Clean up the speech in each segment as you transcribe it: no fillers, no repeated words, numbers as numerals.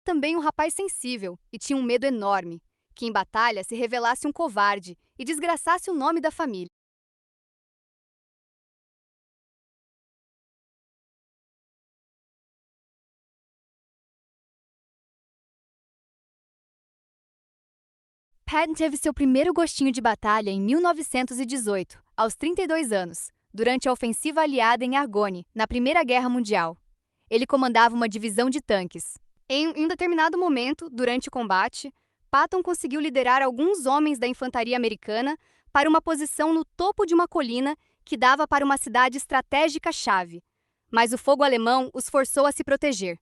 também um rapaz sensível e tinha um medo enorme, que em batalha se revelasse um covarde e desgraçasse o nome da família. Patton teve seu primeiro gostinho de batalha em 1918, aos 32 anos, durante a ofensiva aliada em Argonne, na Primeira Guerra Mundial. Ele comandava uma divisão de tanques. Em um determinado momento, durante o combate, Patton conseguiu liderar alguns homens da infantaria americana para uma posição no topo de uma colina que dava para uma cidade estratégica-chave. Mas o fogo alemão os forçou a se proteger.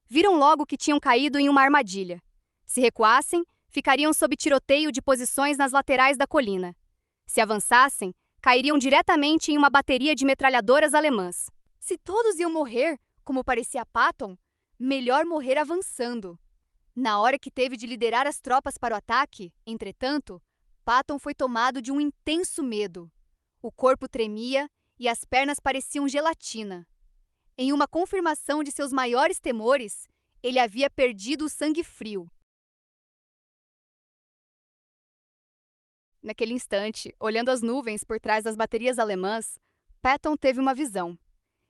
Viram logo que tinham caído em uma armadilha. Se recuassem, ficariam sob tiroteio de posições nas laterais da colina. Se avançassem, cairiam diretamente em uma bateria de metralhadoras alemãs. Se todos iam morrer, como parecia a Patton, melhor morrer avançando. Na hora que teve de liderar as tropas para o ataque, entretanto, Patton foi tomado de um intenso medo. O corpo tremia e as pernas pareciam gelatina. Em uma confirmação de seus maiores temores, ele havia perdido o sangue frio. Naquele instante, olhando as nuvens por trás das baterias alemãs, Patton teve uma visão.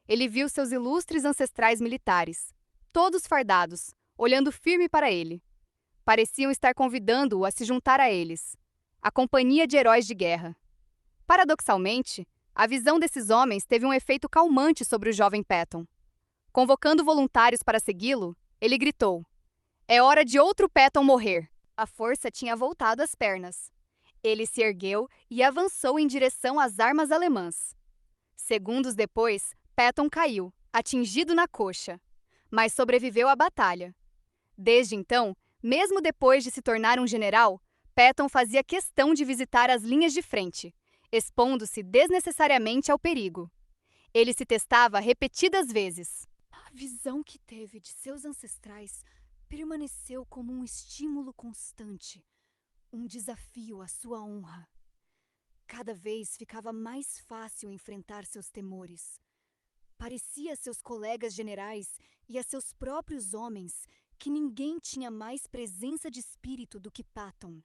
Ele viu seus ilustres ancestrais militares, todos fardados, olhando firme para ele. Pareciam estar convidando-o a se juntar a eles, a companhia de heróis de guerra. Paradoxalmente, a visão desses homens teve um efeito calmante sobre o jovem Patton. Convocando voluntários para segui-lo, ele gritou: "É hora de outro Patton morrer!" A força tinha voltado às pernas. Ele se ergueu e avançou em direção às armas alemãs. Segundos depois, Patton caiu, atingido na coxa, mas sobreviveu à batalha. Desde então, mesmo depois de se tornar um general, Patton fazia questão de visitar as linhas de frente, expondo-se desnecessariamente ao perigo. Ele se testava repetidas vezes. A visão que teve de seus ancestrais permaneceu como um estímulo constante, um desafio à sua honra. Cada vez ficava mais fácil enfrentar seus temores. Parecia a seus colegas generais e a seus próprios homens que ninguém tinha mais presença de espírito do que Patton.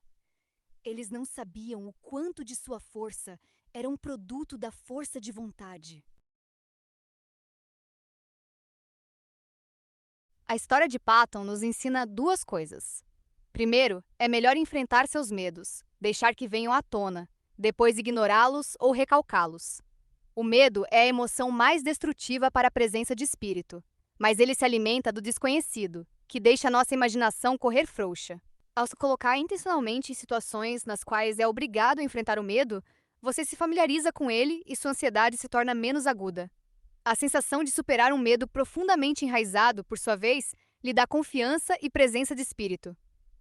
Eles não sabiam o quanto de sua força era um produto da força de vontade. A história de Patton nos ensina duas coisas. Primeiro, é melhor enfrentar seus medos, deixar que venham à tona, depois ignorá-los ou recalcá-los. O medo é a emoção mais destrutiva para a presença de espírito, mas ele se alimenta do desconhecido, que deixa a nossa imaginação correr frouxa. Ao se colocar intencionalmente em situações nas quais é obrigado a enfrentar o medo, você se familiariza com ele e sua ansiedade se torna menos aguda. A sensação de superar um medo profundamente enraizado, por sua vez, lhe dá confiança e presença de espírito.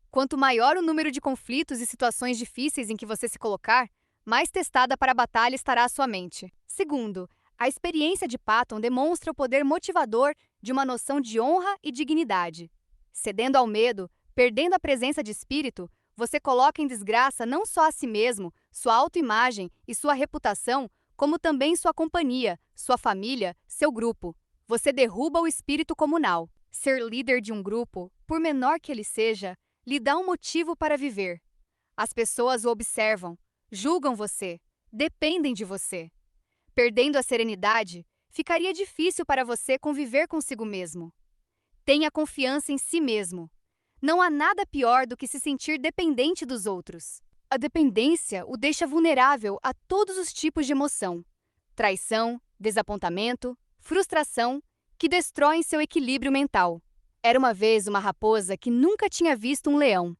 Quanto maior o número de conflitos e situações difíceis em que você se colocar, mais testada para a batalha estará a sua mente. Segundo, a experiência de Patton demonstra o poder motivador de uma noção de honra e dignidade. Cedendo ao medo, perdendo a presença de espírito, você coloca em desgraça não só a si mesmo, sua autoimagem e sua reputação, como também sua companhia, sua família, seu grupo. Você derruba o espírito comunal. Ser líder de um grupo, por menor que ele seja, lhe dá um motivo para viver. As pessoas o observam, julgam você, dependem de você. Perdendo a serenidade, ficaria difícil para você conviver consigo mesmo. Tenha confiança em si mesmo. Não há nada pior do que se sentir dependente dos outros. A dependência o deixa vulnerável a todos os tipos de emoção: traição, desapontamento, frustração, que destroem seu equilíbrio mental. Era uma vez uma raposa que nunca tinha visto um leão,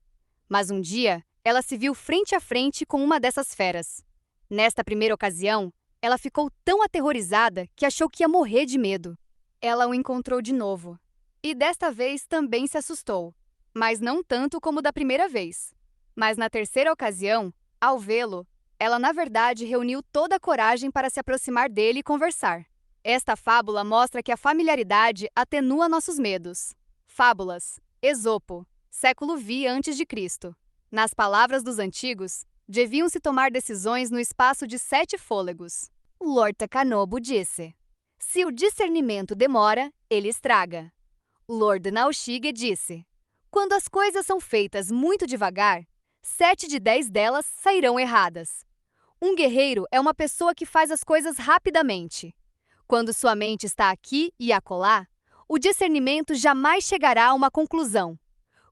mas um dia ela se viu frente a frente com uma dessas feras. Nesta primeira ocasião, ela ficou tão aterrorizada que achou que ia morrer de medo. Ela o encontrou de novo, e desta vez também se assustou, mas não tanto como da primeira vez. Mas na terceira ocasião, ao vê-lo, ela na verdade reuniu toda a coragem para se aproximar dele e conversar. Esta fábula mostra que a familiaridade atenua nossos medos. Fábulas, Esopo, século V a.C. Nas palavras dos antigos, deviam-se tomar decisões no espaço de 7 fôlegos. Lord Takanobu disse: "Se o discernimento demora, ele estraga." Lord Naoshige disse: Quando as coisas são feitas muito devagar, 7 de 10 delas sairão erradas. Um guerreiro é uma pessoa que faz as coisas rapidamente. Quando sua mente está aqui e acolá, o discernimento jamais chegará a uma conclusão.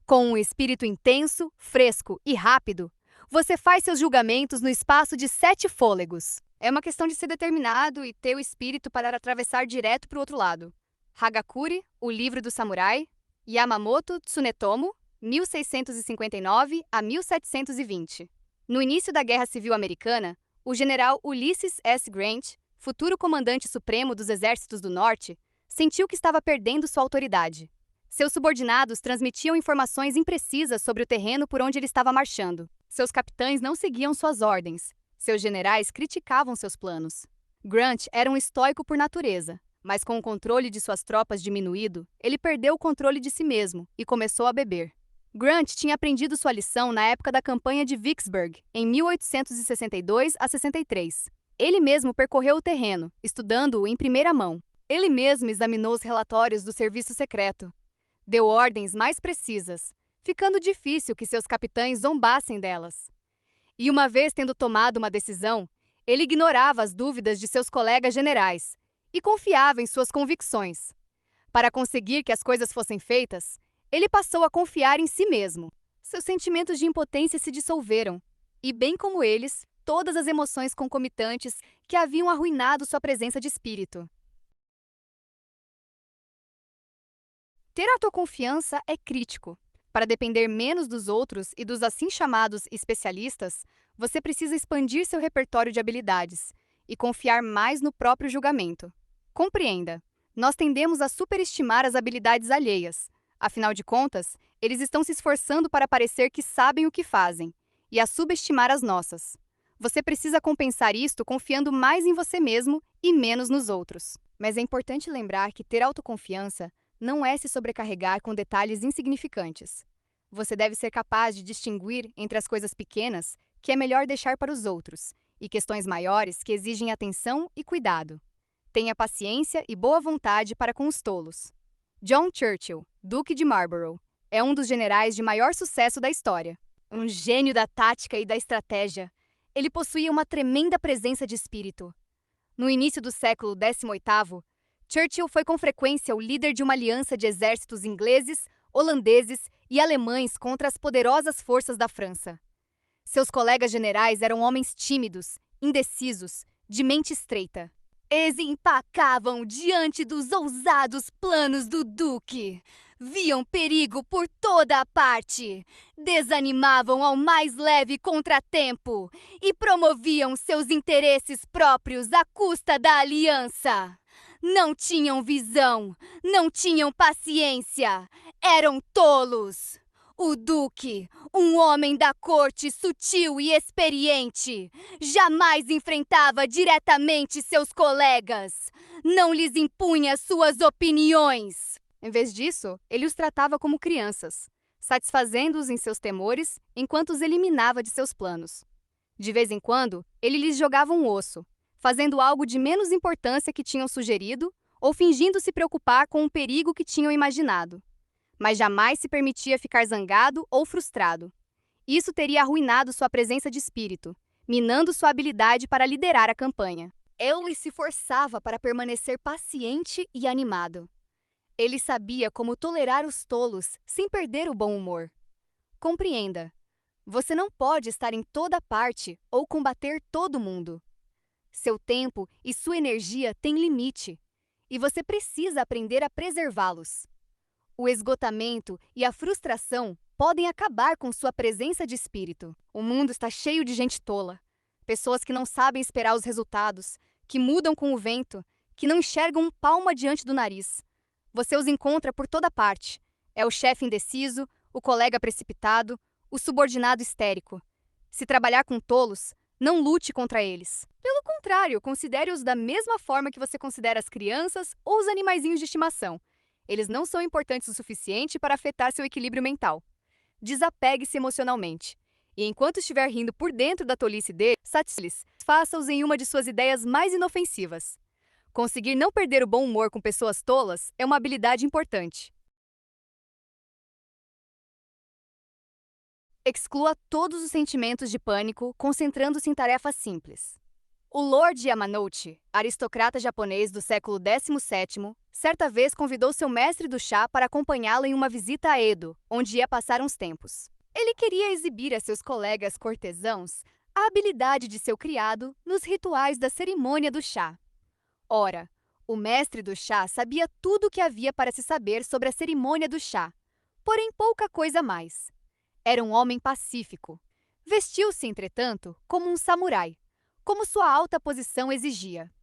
Com um espírito intenso, fresco e rápido, você faz seus julgamentos no espaço de 7 fôlegos. É uma questão de ser determinado e ter o espírito para atravessar direto para o outro lado. Hagakure, o livro do samurai, Yamamoto Tsunetomo, 1659 a 1720. No início da Guerra Civil Americana, o general Ulysses S. Grant, futuro comandante supremo dos Exércitos do Norte, sentiu que estava perdendo sua autoridade. Seus subordinados transmitiam informações imprecisas sobre o terreno por onde ele estava marchando. Seus capitães não seguiam suas ordens. Seus generais criticavam seus planos. Grant era um estoico por natureza, mas com o controle de suas tropas diminuído, ele perdeu o controle de si mesmo e começou a beber. Grant tinha aprendido sua lição na época da campanha de Vicksburg, em 1862 a 63. Ele mesmo percorreu o terreno, estudando-o em primeira mão. Ele mesmo examinou os relatórios do serviço secreto. Deu ordens mais precisas, ficando difícil que seus capitães zombassem delas. E uma vez tendo tomado uma decisão, ele ignorava as dúvidas de seus colegas generais e confiava em suas convicções. Para conseguir que as coisas fossem feitas, ele passou a confiar em si mesmo. Seus sentimentos de impotência se dissolveram, e bem como eles, todas as emoções concomitantes que haviam arruinado sua presença de espírito. Ter autoconfiança é crítico. Para depender menos dos outros e dos assim chamados especialistas, você precisa expandir seu repertório de habilidades e confiar mais no próprio julgamento. Compreenda, nós tendemos a superestimar as habilidades alheias. Afinal de contas, eles estão se esforçando para parecer que sabem o que fazem, e a subestimar as nossas. Você precisa compensar isto confiando mais em você mesmo e menos nos outros. Mas é importante lembrar que ter autoconfiança não é se sobrecarregar com detalhes insignificantes. Você deve ser capaz de distinguir entre as coisas pequenas que é melhor deixar para os outros e questões maiores que exigem atenção e cuidado. Tenha paciência e boa vontade para com os tolos. John Churchill, Duque de Marlborough, é um dos generais de maior sucesso da história. Um gênio da tática e da estratégia, ele possuía uma tremenda presença de espírito. No início do século XVIII, Churchill foi com frequência o líder de uma aliança de exércitos ingleses, holandeses e alemães contra as poderosas forças da França. Seus colegas generais eram homens tímidos, indecisos, de mente estreita. Eles empacavam diante dos ousados planos do Duque. Viam perigo por toda a parte, desanimavam ao mais leve contratempo e promoviam seus interesses próprios à custa da aliança. Não tinham visão, não tinham paciência, eram tolos. O Duque, um homem da corte sutil e experiente, jamais enfrentava diretamente seus colegas, não lhes impunha suas opiniões. Em vez disso, ele os tratava como crianças, satisfazendo-os em seus temores enquanto os eliminava de seus planos. De vez em quando, ele lhes jogava um osso, fazendo algo de menos importância que tinham sugerido ou fingindo se preocupar com um perigo que tinham imaginado. Mas jamais se permitia ficar zangado ou frustrado. Isso teria arruinado sua presença de espírito, minando sua habilidade para liderar a campanha. Ele se forçava para permanecer paciente e animado. Ele sabia como tolerar os tolos sem perder o bom humor. Compreenda, você não pode estar em toda parte ou combater todo mundo. Seu tempo e sua energia têm limite, e você precisa aprender a preservá-los. O esgotamento e a frustração podem acabar com sua presença de espírito. O mundo está cheio de gente tola. Pessoas que não sabem esperar os resultados, que mudam com o vento, que não enxergam um palmo adiante do nariz. Você os encontra por toda parte. É o chefe indeciso, o colega precipitado, o subordinado histérico. Se trabalhar com tolos, não lute contra eles. Pelo contrário, considere-os da mesma forma que você considera as crianças ou os animaizinhos de estimação. Eles não são importantes o suficiente para afetar seu equilíbrio mental. Desapegue-se emocionalmente. E enquanto estiver rindo por dentro da tolice dele, faça-os em uma de suas ideias mais inofensivas. Conseguir não perder o bom humor com pessoas tolas é uma habilidade importante. Exclua todos os sentimentos de pânico, concentrando-se em tarefas simples. O Lord Yamanote, aristocrata japonês do século XVII, certa vez convidou seu mestre do chá para acompanhá-lo em uma visita a Edo, onde ia passar uns tempos. Ele queria exibir a seus colegas cortesãos a habilidade de seu criado nos rituais da cerimônia do chá. Ora, o mestre do chá sabia tudo o que havia para se saber sobre a cerimônia do chá, porém pouca coisa mais. Era um homem pacífico. Vestiu-se, entretanto, como um samurai, como sua alta posição exigia.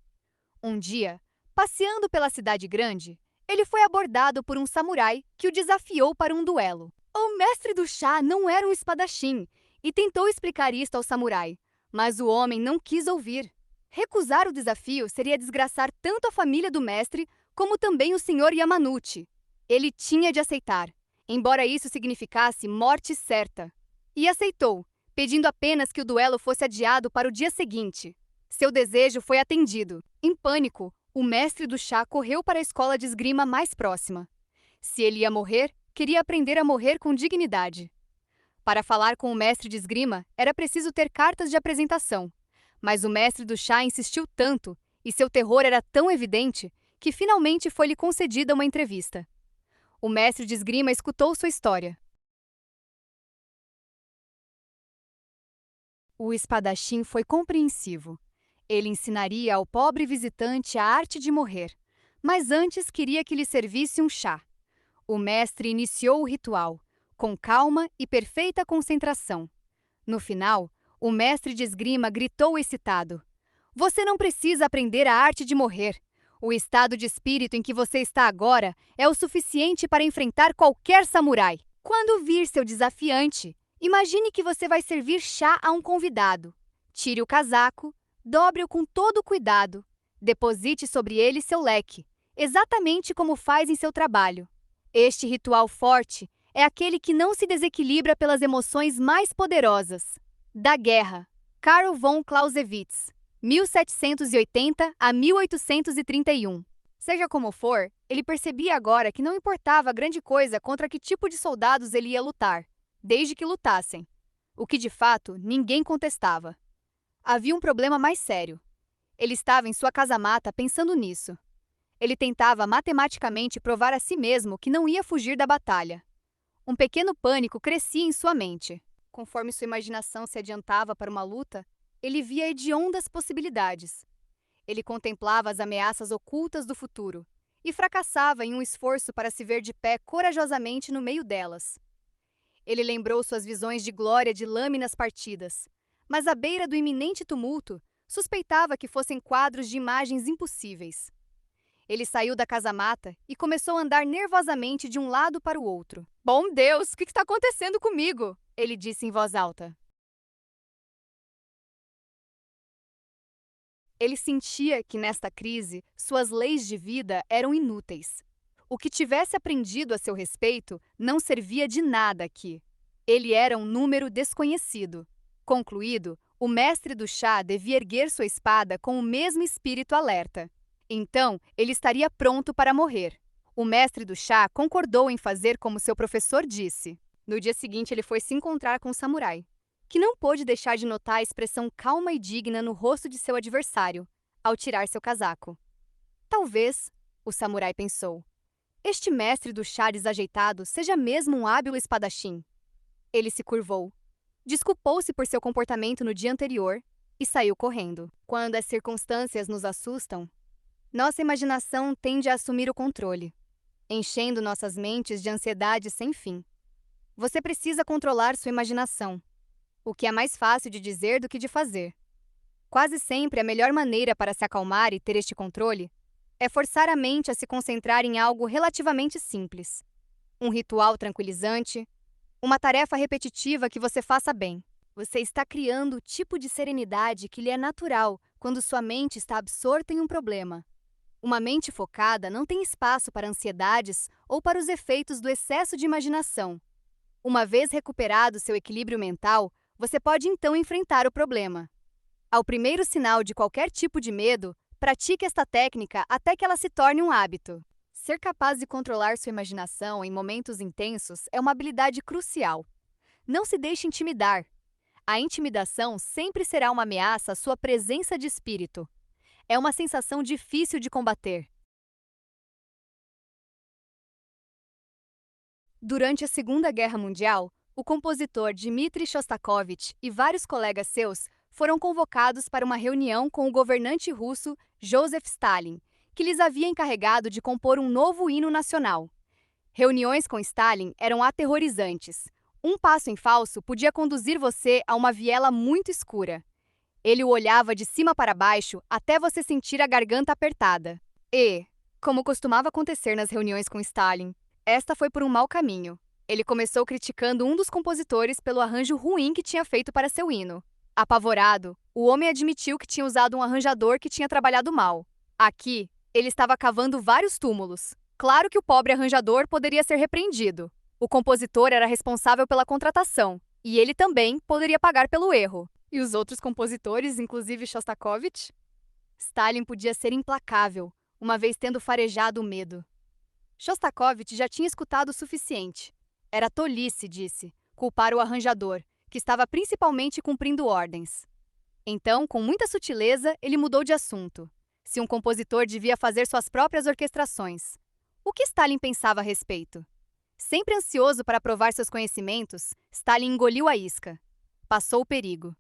Um dia, passeando pela cidade grande, ele foi abordado por um samurai que o desafiou para um duelo. O mestre do chá não era um espadachim e tentou explicar isto ao samurai, mas o homem não quis ouvir. Recusar o desafio seria desgraçar tanto a família do mestre como também o Sr. Yamanote. Ele tinha de aceitar, embora isso significasse morte certa. E aceitou, pedindo apenas que o duelo fosse adiado para o dia seguinte. Seu desejo foi atendido. Em pânico, o mestre do chá correu para a escola de esgrima mais próxima. Se ele ia morrer, queria aprender a morrer com dignidade. Para falar com o mestre de esgrima, era preciso ter cartas de apresentação. Mas o mestre do chá insistiu tanto, e seu terror era tão evidente, que finalmente foi-lhe concedida uma entrevista. O mestre de esgrima escutou sua história. O espadachim foi compreensivo. Ele ensinaria ao pobre visitante a arte de morrer, mas antes queria que lhe servisse um chá. O mestre iniciou o ritual, com calma e perfeita concentração. No final, o mestre de esgrima gritou excitado: "Você não precisa aprender a arte de morrer. O estado de espírito em que você está agora é o suficiente para enfrentar qualquer samurai. Quando vir seu desafiante, imagine que você vai servir chá a um convidado. Tire o casaco, dobre-o com todo cuidado, deposite sobre ele seu leque, exatamente como faz em seu trabalho. Este ritual forte é aquele que não se desequilibra pelas emoções mais poderosas." Da Guerra, Karl von Clausewitz, 1780 a 1831. Seja como for, ele percebia agora que não importava grande coisa contra que tipo de soldados ele ia lutar, desde que lutassem. O que de fato ninguém contestava. Havia um problema mais sério. Ele estava em sua casamata pensando nisso. Ele tentava matematicamente provar a si mesmo que não ia fugir da batalha. Um pequeno pânico crescia em sua mente. Conforme sua imaginação se adiantava para uma luta, ele via hediondas possibilidades. Ele contemplava as ameaças ocultas do futuro e fracassava em um esforço para se ver de pé corajosamente no meio delas. Ele lembrou suas visões de glória de lâminas partidas, mas à beira do iminente tumulto, suspeitava que fossem quadros de imagens impossíveis. Ele saiu da casa-mata e começou a andar nervosamente de um lado para o outro. "Bom Deus, o que está acontecendo comigo?" ele disse em voz alta. Ele sentia que, nesta crise, suas leis de vida eram inúteis. O que tivesse aprendido a seu respeito não servia de nada aqui. Ele era um número desconhecido. Concluído, o mestre do chá devia erguer sua espada com o mesmo espírito alerta. Então, ele estaria pronto para morrer. O mestre do chá concordou em fazer como seu professor disse. No dia seguinte, ele foi se encontrar com o samurai, que não pôde deixar de notar a expressão calma e digna no rosto de seu adversário, ao tirar seu casaco. Talvez, o samurai pensou, este mestre do chá desajeitado seja mesmo um hábil espadachim. Ele se curvou, desculpou-se por seu comportamento no dia anterior e saiu correndo. Quando as circunstâncias nos assustam, nossa imaginação tende a assumir o controle, enchendo nossas mentes de ansiedade sem fim. Você precisa controlar sua imaginação, o que é mais fácil de dizer do que de fazer. Quase sempre a melhor maneira para se acalmar e ter este controle é forçar a mente a se concentrar em algo relativamente simples. Um ritual tranquilizante, uma tarefa repetitiva que você faça bem. Você está criando o tipo de serenidade que lhe é natural quando sua mente está absorta em um problema. Uma mente focada não tem espaço para ansiedades ou para os efeitos do excesso de imaginação. Uma vez recuperado seu equilíbrio mental, você pode então enfrentar o problema. Ao primeiro sinal de qualquer tipo de medo, pratique esta técnica até que ela se torne um hábito. Ser capaz de controlar sua imaginação em momentos intensos é uma habilidade crucial. Não se deixe intimidar. A intimidação sempre será uma ameaça à sua presença de espírito. É uma sensação difícil de combater. Durante a Segunda Guerra Mundial, o compositor Dmitri Shostakovich e vários colegas seus foram convocados para uma reunião com o governante russo Joseph Stalin, que lhes havia encarregado de compor um novo hino nacional. Reuniões com Stalin eram aterrorizantes. Um passo em falso podia conduzir você a uma viela muito escura. Ele o olhava de cima para baixo até você sentir a garganta apertada. E, como costumava acontecer nas reuniões com Stalin, esta foi por um mau caminho. Ele começou criticando um dos compositores pelo arranjo ruim que tinha feito para seu hino. Apavorado, o homem admitiu que tinha usado um arranjador que tinha trabalhado mal. Aqui, ele estava cavando vários túmulos. Claro que o pobre arranjador poderia ser repreendido. O compositor era responsável pela contratação, e ele também poderia pagar pelo erro. E os outros compositores, inclusive Shostakovich? Stalin podia ser implacável, uma vez tendo farejado o medo. Shostakovich já tinha escutado o suficiente. Era tolice, disse, culpar o arranjador, que estava principalmente cumprindo ordens. Então, com muita sutileza, ele mudou de assunto. Se um compositor devia fazer suas próprias orquestrações. O que Stalin pensava a respeito? Sempre ansioso para provar seus conhecimentos, Stalin engoliu a isca. Passou o perigo.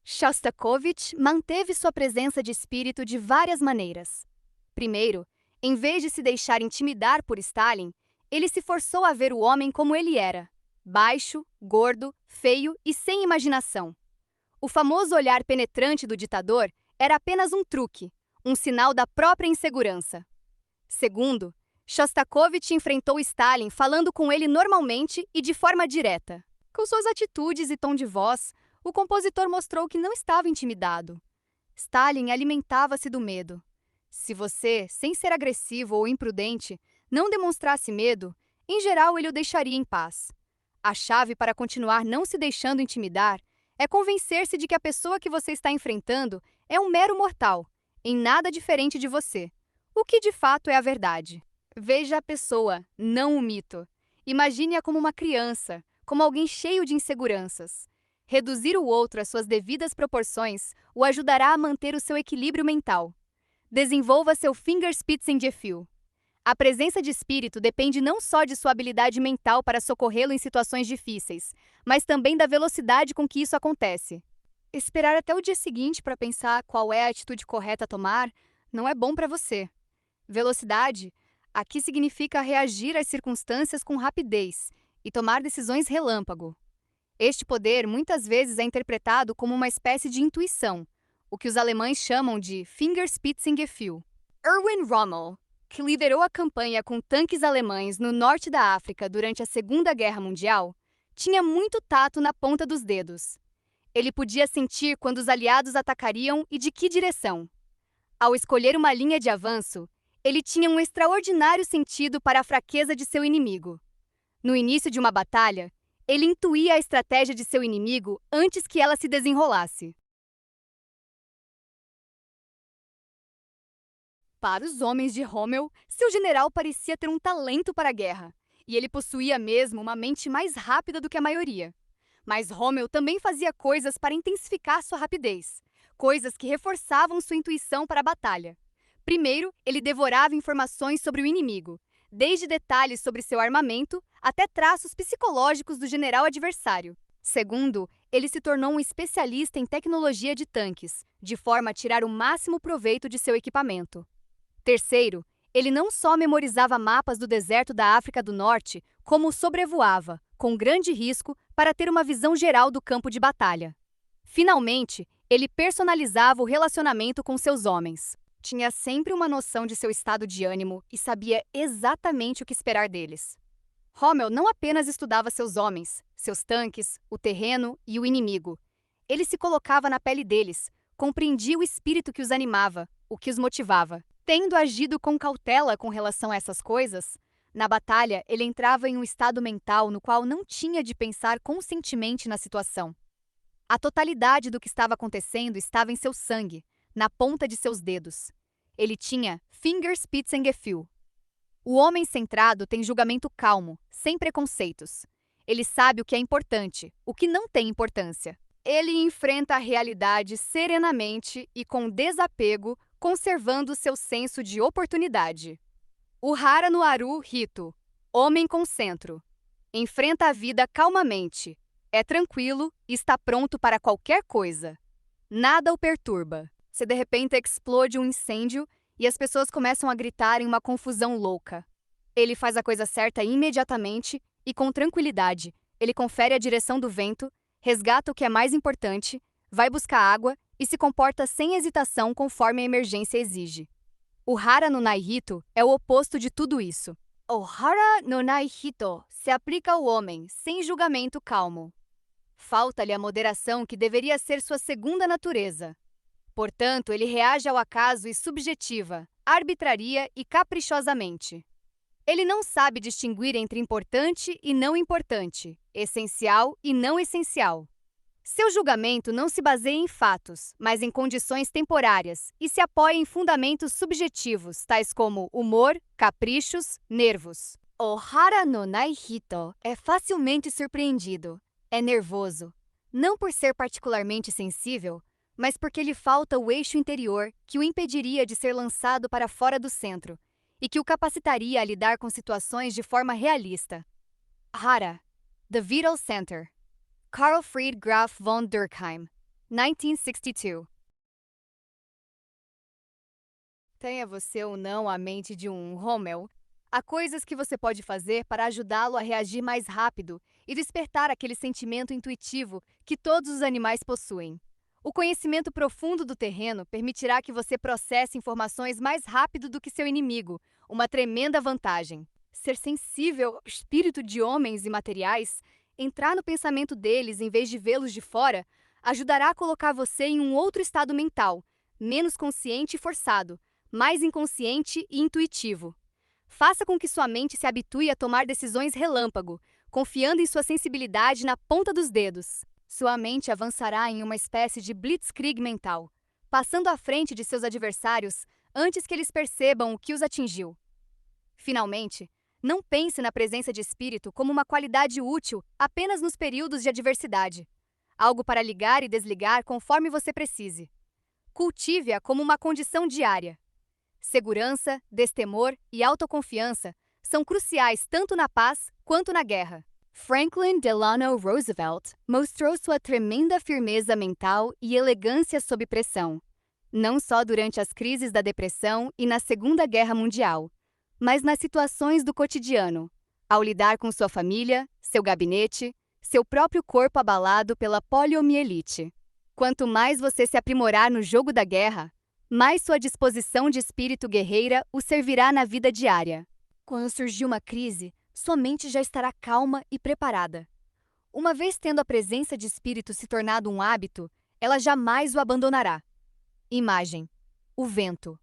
Shostakovich manteve sua presença de espírito de várias maneiras. Primeiro, em vez de se deixar intimidar por Stalin, ele se forçou a ver o homem como ele era: baixo, gordo, feio e sem imaginação. O famoso olhar penetrante do ditador era apenas um truque, um sinal da própria insegurança. Segundo, Shostakovich enfrentou Stalin falando com ele normalmente e de forma direta. Com suas atitudes e tom de voz, o compositor mostrou que não estava intimidado. Stalin alimentava-se do medo. Se você, sem ser agressivo ou imprudente, não demonstrasse medo, em geral ele o deixaria em paz. A chave para continuar não se deixando intimidar é convencer-se de que a pessoa que você está enfrentando é um mero mortal, em nada diferente de você. O que de fato é a verdade. Veja a pessoa, não o mito. Imagine-a como uma criança, como alguém cheio de inseguranças. Reduzir o outro às suas devidas proporções o ajudará a manter o seu equilíbrio mental. Desenvolva seu Fingerspitzengefühl. A presença de espírito depende não só de sua habilidade mental para socorrê-lo em situações difíceis, mas também da velocidade com que isso acontece. Esperar até o dia seguinte para pensar qual é a atitude correta a tomar não é bom para você. Velocidade aqui significa reagir às circunstâncias com rapidez e tomar decisões relâmpago. Este poder muitas vezes é interpretado como uma espécie de intuição, o que os alemães chamam de Fingerspitzengefühl. Erwin Rommel, que liderou a campanha com tanques alemães no norte da África durante a Segunda Guerra Mundial, tinha muito tato na ponta dos dedos. Ele podia sentir quando os aliados atacariam e de que direção. Ao escolher uma linha de avanço, ele tinha um extraordinário sentido para a fraqueza de seu inimigo. No início de uma batalha, ele intuía a estratégia de seu inimigo antes que ela se desenrolasse. Para os homens de Rommel, seu general parecia ter um talento para a guerra, e ele possuía mesmo uma mente mais rápida do que a maioria. Mas Rommel também fazia coisas para intensificar sua rapidez, coisas que reforçavam sua intuição para a batalha. Primeiro, ele devorava informações sobre o inimigo, desde detalhes sobre seu armamento até traços psicológicos do general adversário. Segundo, ele se tornou um especialista em tecnologia de tanques, de forma a tirar o máximo proveito de seu equipamento. Terceiro, ele não só memorizava mapas do deserto da África do Norte, como o sobrevoava, com grande risco, para ter uma visão geral do campo de batalha. Finalmente, ele personalizava o relacionamento com seus homens. Tinha sempre uma noção de seu estado de ânimo e sabia exatamente o que esperar deles. Rommel não apenas estudava seus homens, seus tanques, o terreno e o inimigo. Ele se colocava na pele deles, compreendia o espírito que os animava, o que os motivava. Tendo agido com cautela com relação a essas coisas, na batalha ele entrava em um estado mental no qual não tinha de pensar conscientemente na situação. A totalidade do que estava acontecendo estava em seu sangue, na ponta de seus dedos. Ele tinha Fingerspitzengefühl. O homem centrado tem julgamento calmo, sem preconceitos. Ele sabe o que é importante, o que não tem importância. Ele enfrenta a realidade serenamente e com desapego, conservando seu senso de oportunidade. O Hara no Aru Hito, homem com centro. Enfrenta a vida calmamente. É tranquilo e está pronto para qualquer coisa. Nada o perturba. Se de repente explode um incêndio e as pessoas começam a gritar em uma confusão louca. Ele faz a coisa certa imediatamente e com tranquilidade. Ele confere a direção do vento, resgata o que é mais importante, vai buscar água e se comporta sem hesitação conforme a emergência exige. O Hara no Naihito é o oposto de tudo isso. O Hara no Naihito se aplica ao homem, sem julgamento calmo. Falta-lhe a moderação que deveria ser sua segunda natureza. Portanto, ele reage ao acaso e subjetiva, arbitraria e caprichosamente. Ele não sabe distinguir entre importante e não importante, essencial e não essencial. Seu julgamento não se baseia em fatos, mas em condições temporárias e se apoia em fundamentos subjetivos, tais como humor, caprichos, nervos. O Hara no Naihito é facilmente surpreendido. É nervoso, não por ser particularmente sensível, mas porque lhe falta o eixo interior que o impediria de ser lançado para fora do centro e que o capacitaria a lidar com situações de forma realista. Hara, The Vital Center. Carl Fried Graf von Durkheim, 1962. Tenha você ou não a mente de um Rommel, há coisas que você pode fazer para ajudá-lo a reagir mais rápido e despertar aquele sentimento intuitivo que todos os animais possuem. O conhecimento profundo do terreno permitirá que você processe informações mais rápido do que seu inimigo, uma tremenda vantagem. Ser sensível ao espírito de homens e materiais, entrar no pensamento deles em vez de vê-los de fora, ajudará a colocar você em um outro estado mental, menos consciente e forçado, mais inconsciente e intuitivo. Faça com que sua mente se habitue a tomar decisões relâmpago, confiando em sua sensibilidade na ponta dos dedos. Sua mente avançará em uma espécie de blitzkrieg mental, passando à frente de seus adversários antes que eles percebam o que os atingiu. Finalmente, não pense na presença de espírito como uma qualidade útil apenas nos períodos de adversidade, algo para ligar e desligar conforme você precise. Cultive-a como uma condição diária. Segurança, destemor e autoconfiança são cruciais tanto na paz quanto na guerra. Franklin Delano Roosevelt mostrou sua tremenda firmeza mental e elegância sob pressão, não só durante as crises da Depressão e na Segunda Guerra Mundial, mas nas situações do cotidiano, ao lidar com sua família, seu gabinete, seu próprio corpo abalado pela poliomielite. Quanto mais você se aprimorar no jogo da guerra, mais sua disposição de espírito guerreira o servirá na vida diária. Quando surgir uma crise, sua mente já estará calma e preparada. Uma vez tendo a presença de espírito se tornado um hábito, ela jamais o abandonará. Imagem: o vento.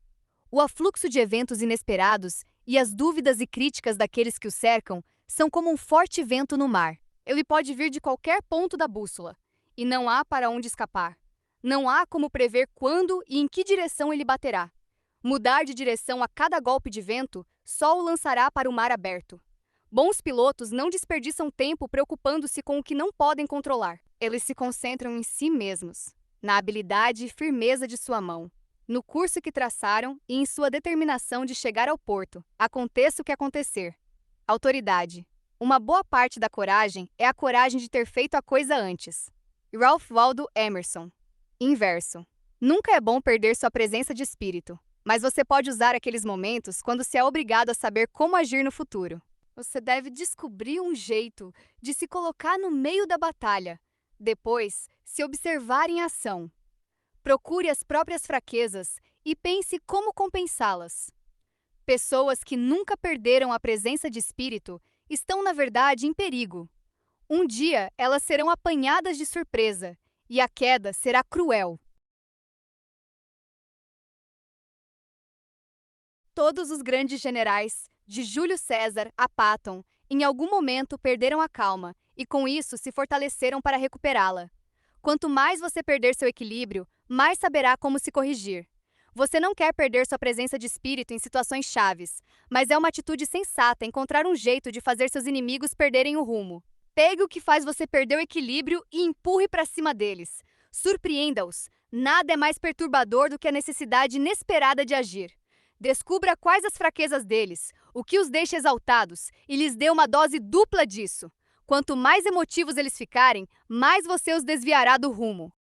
O afluxo de eventos inesperados e as dúvidas e críticas daqueles que o cercam são como um forte vento no mar. Ele pode vir de qualquer ponto da bússola, e não há para onde escapar. Não há como prever quando e em que direção ele baterá. Mudar de direção a cada golpe de vento só o lançará para o mar aberto. Bons pilotos não desperdiçam tempo preocupando-se com o que não podem controlar. Eles se concentram em si mesmos, na habilidade e firmeza de sua mão, no curso que traçaram e em sua determinação de chegar ao porto, aconteça o que acontecer. Autoridade. Uma boa parte da coragem é a coragem de ter feito a coisa antes. Ralph Waldo Emerson. Inverso. Nunca é bom perder sua presença de espírito, mas você pode usar aqueles momentos quando se é obrigado a saber como agir no futuro. Você deve descobrir um jeito de se colocar no meio da batalha, depois se observar em ação. Procure as próprias fraquezas e pense como compensá-las. Pessoas que nunca perderam a presença de espírito estão, na verdade, em perigo. Um dia elas serão apanhadas de surpresa e a queda será cruel. Todos os grandes generais, de Júlio César a Patton, em algum momento perderam a calma e com isso se fortaleceram para recuperá-la. Quanto mais você perder seu equilíbrio, mais saberá como se corrigir. Você não quer perder sua presença de espírito em situações chaves, mas é uma atitude sensata encontrar um jeito de fazer seus inimigos perderem o rumo. Pegue o que faz você perder o equilíbrio e empurre para cima deles. Surpreenda-os. Nada é mais perturbador do que a necessidade inesperada de agir. Descubra quais as fraquezas deles, o que os deixa exaltados, e lhes dê uma dose dupla disso. Quanto mais emotivos eles ficarem, mais você os desviará do rumo.